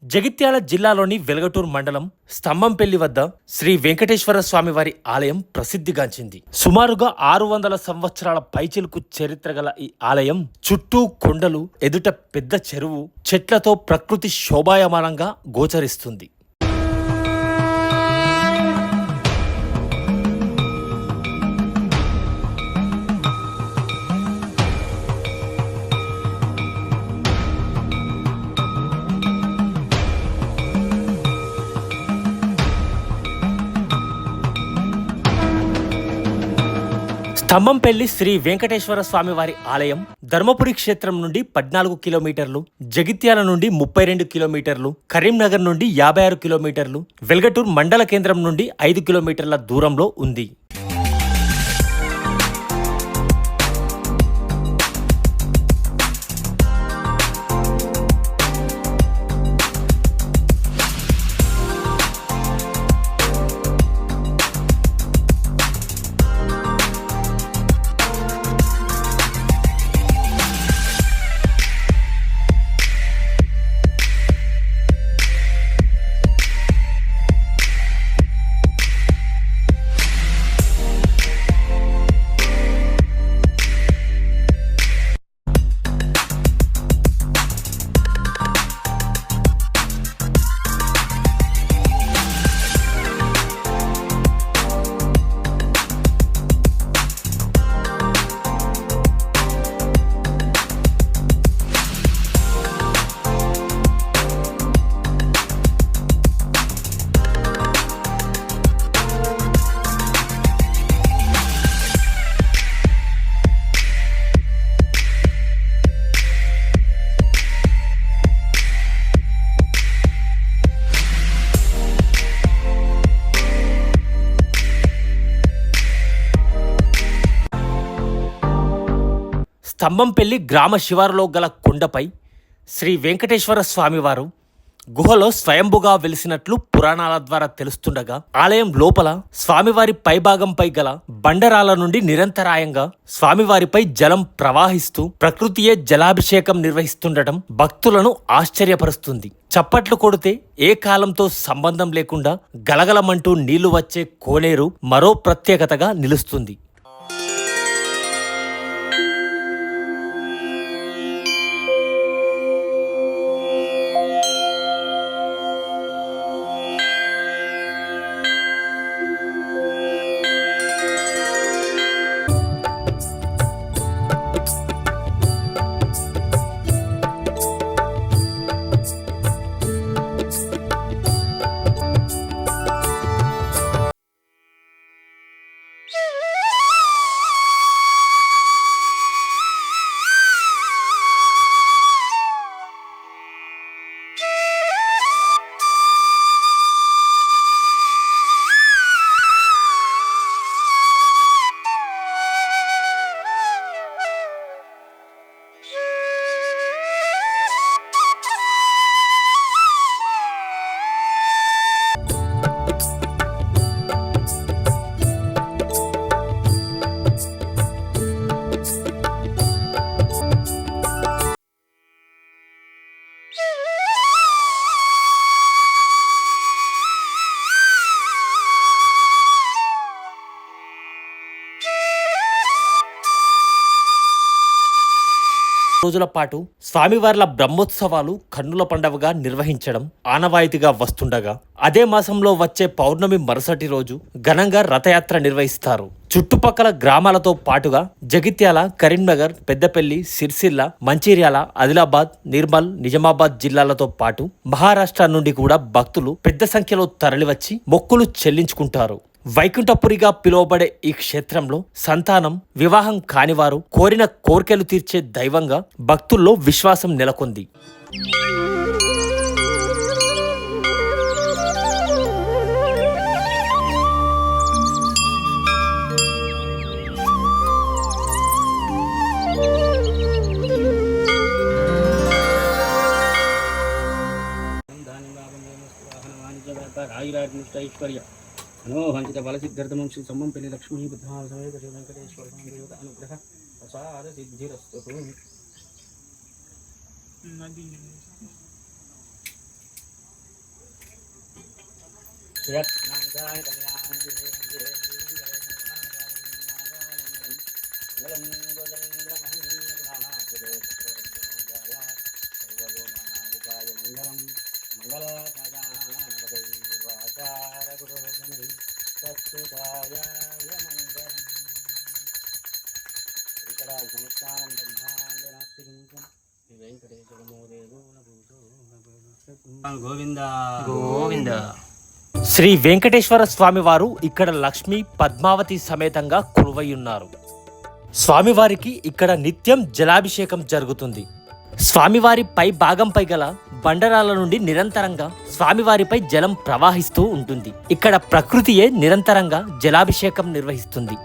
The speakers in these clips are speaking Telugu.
జగిత్యాల జిల్లాలోని వెలగటూర్ మండలం స్తంభంపల్లి వద్ద శ్రీ వెంకటేశ్వర స్వామి వారి ఆలయం ప్రసిద్ధిగాంచింది. సుమారుగా 600 సంవత్సరాల పైచిలుకు చరిత్ర గల ఈ ఆలయం చుట్టూ కొండలు, ఎదుట పెద్ద చెరువు, చెట్లతో ప్రకృతి శోభాయమానంగా గోచరిస్తుంది. స్తంభంపల్లి శ్రీ వెంకటేశ్వర స్వామి వారి ఆలయం ధర్మపురి క్షేత్రం నుండి 14 కిలోమీటర్లు, జగిత్యాల నుండి 32 కిలోమీటర్లు, కరీంనగర్ నుండి 56 కిలోమీటర్లు, వెల్గటూర్ మండల కేంద్రం నుండి 5 కిలోమీటర్ల దూరంలో ఉంది. స్తంభంపల్లి గ్రామ శివారులో గల కొండపై శ్రీ వెంకటేశ్వర స్వామివారు గుహలో స్వయంభుగా వెలిసినట్లు పురాణాల ద్వారా తెలుస్తుండగా, ఆలయం లోపల స్వామివారి పైభాగంపై గల బండరాల నుండి నిరంతరాయంగా స్వామివారిపై జలం ప్రవాహిస్తూ ప్రకృతియే జలాభిషేకం నిర్వహిస్తుండటం భక్తులను ఆశ్చర్యపరుస్తుంది. చప్పట్లు కొడితే ఏ కాలంతో సంబంధం లేకుండా గలగలమంటూ నీళ్లు వచ్చే కోనేరు మరో ప్రత్యేకతగా నిలుస్తుంది. రోజుల పాటు స్వామివార్ల బ్రహ్మోత్సవాలు కన్నుల పండవగా నిర్వహించడం ఆనవాయితీగా వస్తుండగా, అదే మాసంలో వచ్చే పౌర్ణమి మరుసటి రోజు ఘనంగా రథయాత్ర నిర్వహిస్తారు. చుట్టుపక్కల గ్రామాలతో పాటుగా జగిత్యాల, కరీంనగర్, పెద్దపల్లి, సిరిసిల్ల, మంచిర్యాల, ఆదిలాబాద్, నిర్మల్, నిజామాబాద్ జిల్లాలతో పాటు మహారాష్ట్ర నుండి కూడా భక్తులు పెద్ద సంఖ్యలో తరలివచ్చి మొక్కులు చెల్లించుకుంటారు. వైకుంఠపురిగా పిలువబడే ఈ క్షేత్రంలో సంతానం, వివాహం కానివారు కోరిన కోర్కెలు తీర్చే దైవంగా భక్తుల్లో విశ్వాసం నెలకొంది. मनोहंसित बलसिद्ध्यर्थमं श्री सम्मंपल्ली लक्ष्मी बुद्धा समेत श्री वेंकटेश्वर देवता अनुग्रह प्रसाद सिद्धिरस्तु। గోవింద గోవింద. శ్రీ వెంకటేశ్వర స్వామివారు ఇక్కడ లక్ష్మీ పద్మావతి సమేతంగా కొలువై ఉన్నారు. స్వామివారికి ఇక్కడ నిత్యం జలాభిషేకం జరుగుతుంది. స్వామివారి పై భాగంపై గల బండరాల నుండి నిరంతరంగా స్వామివారిపై జలం ప్రవహిస్తూ ఉంటుంది. ఇక్కడ ప్రకృతియే నిరంతరంగా జలాభిషేకం నిర్వహిస్తుంది.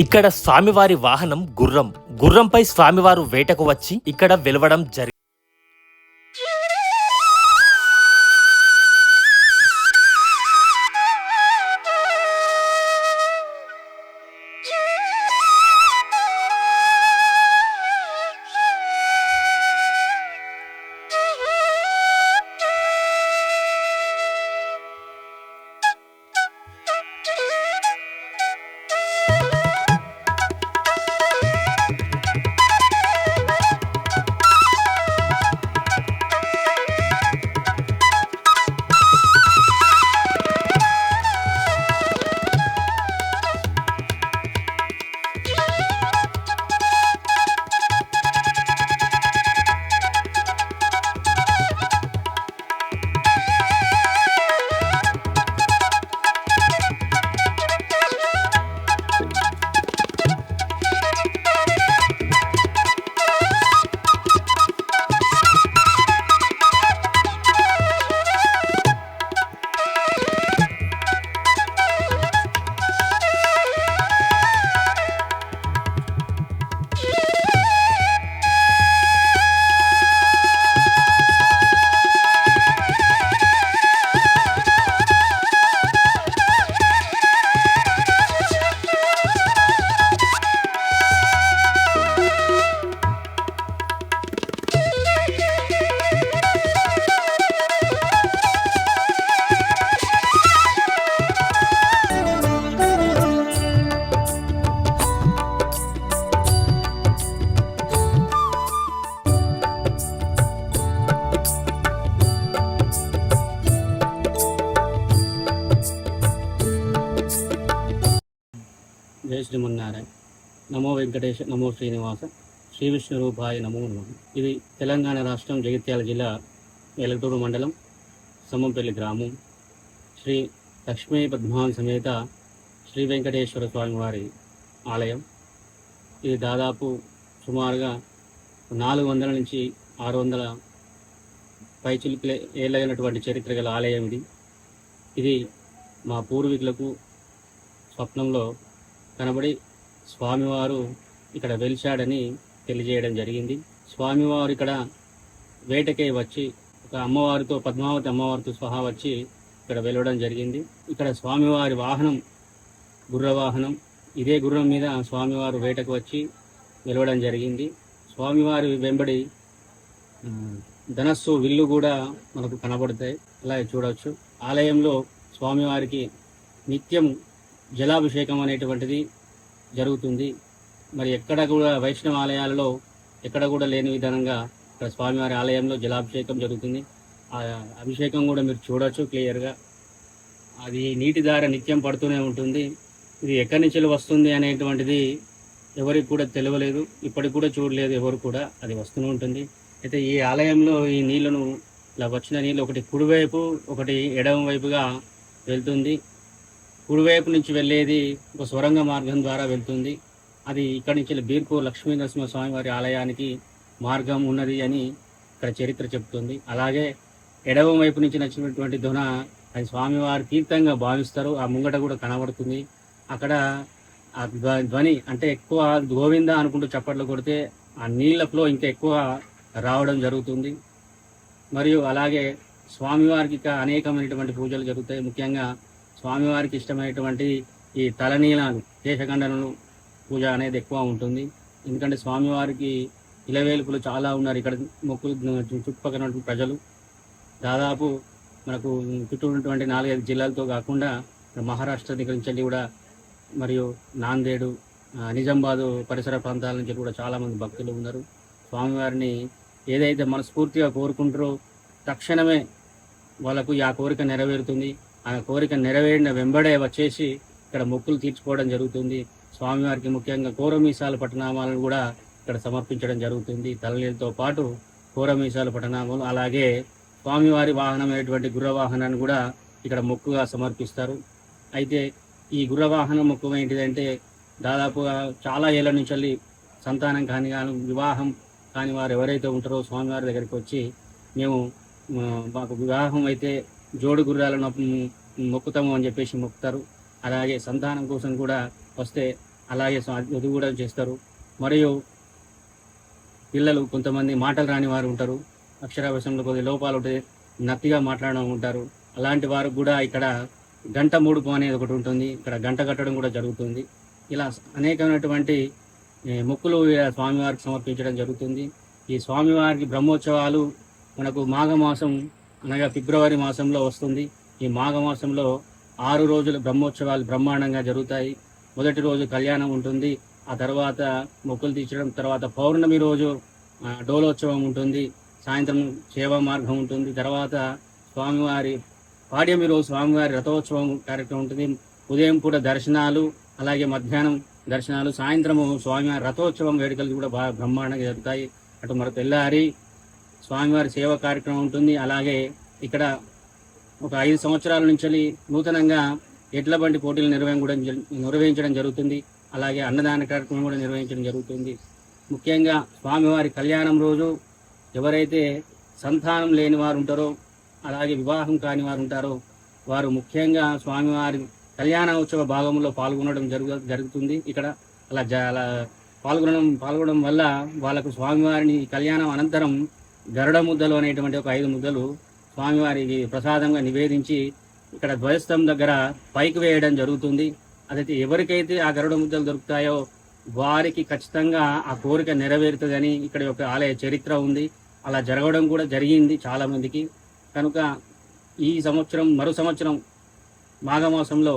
ఇక్కడ స్వామివారి వాహనం గుర్రం. గుర్రంపై స్వామివారు వేటకు వచ్చి ఇక్కడ వెలవడం జరిగింది. జయ శ్రీమన్నారాయణ. నమో వెంకటేశ, నమో శ్రీనివాస, శ్రీ విష్ణు రూపాయ నమో నమః. ఇది తెలంగాణ రాష్ట్రం జగిత్యాల జిల్లా ఎలటూరు మండలం సమ్మంపల్లి గ్రామం. శ్రీ లక్ష్మీ పద్మావతి సమేత శ్రీ వెంకటేశ్వర స్వామివారి ఆలయం. ఇది దాదాపు సుమారుగా 400 నుంచి 600 పైచిలుకుల ఏళ్ళైనటువంటి చరిత్ర గల ఆలయం ఇది. ఇది మా పూర్వీకులకు స్వప్నంలో కనబడి స్వామివారు ఇక్కడ వెలిశాడని తెలియజేయడం జరిగింది. స్వామివారు ఇక్కడ వేటకే వచ్చి ఒక అమ్మవారితో, పద్మావతి అమ్మవారితో సహా వచ్చి ఇక్కడ వెలవడం జరిగింది. ఇక్కడ స్వామివారి వాహనం గుర్ర వాహనం. ఇదే గుర్రం మీద స్వామివారు వేటకు వచ్చి వెలవడం జరిగింది. స్వామివారి వెంబడి ధనస్సు, విల్లు కూడా మనకు కనబడతాయి. అలా చూడవచ్చు. ఆలయంలో స్వామివారికి నిత్యం జలాభిషేకం అనేటువంటిది జరుగుతుంది. మరి ఎక్కడ కూడా వైష్ణవ ఆలయాలలో ఎక్కడ కూడా లేని విధానంగా ఇక్కడ స్వామివారి ఆలయంలో జలాభిషేకం జరుగుతుంది. ఆ అభిషేకం కూడా మీరు చూడవచ్చు క్లియర్గా. అది నీటి ద్వారా నిత్యం పడుతూనే ఉంటుంది. ఇది ఎక్కడి నుంచి వస్తుంది అనేటువంటిది ఎవరికి కూడా తెలియలేదు, ఇప్పటికి కూడా చూడలేదు ఎవరు కూడా. అది వస్తూనే ఉంటుంది. అయితే ఈ ఆలయంలో ఈ నీళ్లను, ఇలా వచ్చిన నీళ్ళు ఒకటి కుడివైపు, ఒకటి ఎడమ వైపుగా వెళ్తుంది. కుడివైపు నుంచి వెళ్ళేది ఒక సొరంగ మార్గం ద్వారా వెళ్తుంది. అది ఇక్కడి నుంచి బీర్పూర్ లక్ష్మీ నరసింహస్వామి వారి ఆలయానికి మార్గం ఉన్నది అని ఇక్కడ చరిత్ర చెప్తుంది. అలాగే ఎడమ వైపు నుంచి నచ్చినటువంటి దొన అది స్వామివారి తీర్థంగా భావిస్తారు. ఆ ముంగట కూడా కనబడుతుంది. అక్కడ ఆ ధ్వని అంటే ఎక్కువ గోవింద అనుకుంటూ చప్పట్లు కొడితే ఆ నీళ్ళ ఫ్లో ఇంకా ఎక్కువ రావడం జరుగుతుంది. మరియు అలాగే స్వామివారికి అనేకమైనటువంటి పూజలు జరుగుతాయి. ముఖ్యంగా స్వామివారికి ఇష్టమైనటువంటి ఈ తలనీలాలు, కేశఖండనలు పూజ అనేది ఎక్కువ ఉంటుంది. ఎందుకంటే స్వామివారికి ఇలవేలుపులు చాలా ఉన్నారు ఇక్కడ మొక్కులు చుట్టుపక్కల ఉన్నటువంటి ప్రజలు. దాదాపు మనకు చుట్టూ ఉన్నటువంటి 4-5 జిల్లాలతో కాకుండా మహారాష్ట్ర దగ్గర నుంచి కూడా మరియు నాందేడు, నిజామాబాదు పరిసర ప్రాంతాల నుంచి కూడా చాలామంది భక్తులు ఉన్నారు. స్వామివారిని ఏదైతే మనస్ఫూర్తిగా కోరుకుంటారో తక్షణమే వాళ్ళకు ఆ కోరిక నెరవేరుతుంది. ఆ కోరిక నెరవేరిన వెంబడే వచ్చేసి ఇక్కడ మొక్కులు తీర్చుకోవడం జరుగుతుంది. స్వామివారికి ముఖ్యంగా కోరమీసాల పట్టనామాలను కూడా ఇక్కడ సమర్పించడం జరుగుతుంది. తలనీళ్ళతో పాటు కోరమీసాల పట్టనామాలు, అలాగే స్వామివారి వాహనమైనటువంటి గుర్ర వాహనాన్ని కూడా ఇక్కడ మొక్కుగా సమర్పిస్తారు. అయితే ఈ గుర్ర వాహనం మొక్కు ఏంటిదంటే దాదాపుగా చాలా ఏళ్ళ నుంచి వెళ్ళి సంతానం కాని వివాహం కాని వారు ఎవరైతే ఉంటారో స్వామివారి దగ్గరికి వచ్చి మేము మాకు వివాహం అయితే జోడు గుర్రాలను మొక్కుతాము అని చెప్పేసి మొక్కుతారు. అలాగే సంతానం కోసం కూడా వస్తే అలాగే అది కూడా చేస్తారు. మరియు పిల్లలు కొంతమంది మాటలు రాని వారు ఉంటారు, అక్షరాభ్యాసంలో కొద్ది లోపాలు ఉంటాయి, నత్తిగా మాట్లాడడం ఉంటారు. అలాంటి వారికి కూడా ఇక్కడ గంట మూడుపు అనేది ఒకటి ఉంటుంది, ఇక్కడ గంట కట్టడం కూడా జరుగుతుంది. ఇలా అనేకమైనటువంటి మొక్కులు స్వామివారికి సమర్పించడం జరుగుతుంది. ఈ స్వామివారికి బ్రహ్మోత్సవాలు మనకు మాఘమాసం అనగా ఫిబ్రవరి మాసంలో వస్తుంది. ఈ మాఘమాసంలో 6 రోజులు బ్రహ్మోత్సవాలు బ్రహ్మాండంగా జరుగుతాయి. మొదటి రోజు కళ్యాణం ఉంటుంది, ఆ తర్వాత మొక్కులు తీర్చడం, తర్వాత పౌర్ణమి రోజు డోలోత్సవం ఉంటుంది, సాయంత్రం సేవా మార్గం ఉంటుంది, తర్వాత స్వామివారి పాడ్యమి రోజు స్వామివారి రథోత్సవం కార్యక్రమం ఉంటుంది. ఉదయం పూట దర్శనాలు, అలాగే మధ్యాహ్నం దర్శనాలు, సాయంత్రము స్వామివారి రథోత్సవం వేడుకలు కూడా బాగా బ్రహ్మాండంగా జరుగుతాయి. అటు మరి తెల్లారి స్వామివారి సేవ కార్యక్రమం ఉంటుంది. అలాగే ఇక్కడ ఒక 5 సంవత్సరాల నుంచి నూతనంగా ఎడ్ల బండి పోటీలు నిర్వహించడం జరుగుతుంది. అలాగే అన్నదాన కార్యక్రమం కూడా నిర్వహించడం జరుగుతుంది. ముఖ్యంగా స్వామివారి కళ్యాణం రోజు ఎవరైతే సంతానం లేని వారు ఉంటారో, అలాగే వివాహం కాని వారు ఉంటారో వారు ముఖ్యంగా స్వామివారి కళ్యాణ ఉత్సవ భాగంలో పాల్గొనడం జరుగుతుంది. ఇక్కడ అలా పాల్గొనడం వల్ల వాళ్ళకు స్వామివారిని కళ్యాణం అనంతరం గరుడ ముద్దలు అనేటువంటి ఒక 5 ముద్దలు స్వామివారికి ప్రసాదంగా నివేదించి ఇక్కడ ధ్వజస్తంభం దగ్గర పైకి వేయడం జరుగుతుంది. అదైతే ఎవరికైతే ఆ గరుడ ముద్దలు దొరుకుతాయో వారికి ఖచ్చితంగా ఆ కోరిక నెరవేరుతుందని ఇక్కడ ఒక ఆలయ చరిత్ర ఉంది. అలా జరగడం కూడా జరిగింది చాలా మందికి. కనుక ఈ సంవత్సరం మరో సంవత్సరం మాఘమాసంలో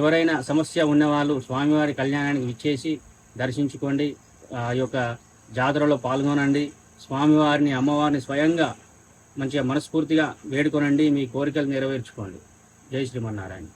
ఎవరైనా సమస్య ఉన్నవాళ్ళు స్వామివారి కళ్యాణానికి విచ్చేసి దర్శించుకోండి, ఆ యొక్క జాతరలో పాల్గొనండి, స్వామివారిని అమ్మవారిని స్వయంగా మంచిగా మనస్ఫూర్తిగా వేడుకొనండి, మీ కోరికలు నెరవేర్చుకోండి. జై శ్రీమన్నారాయణ.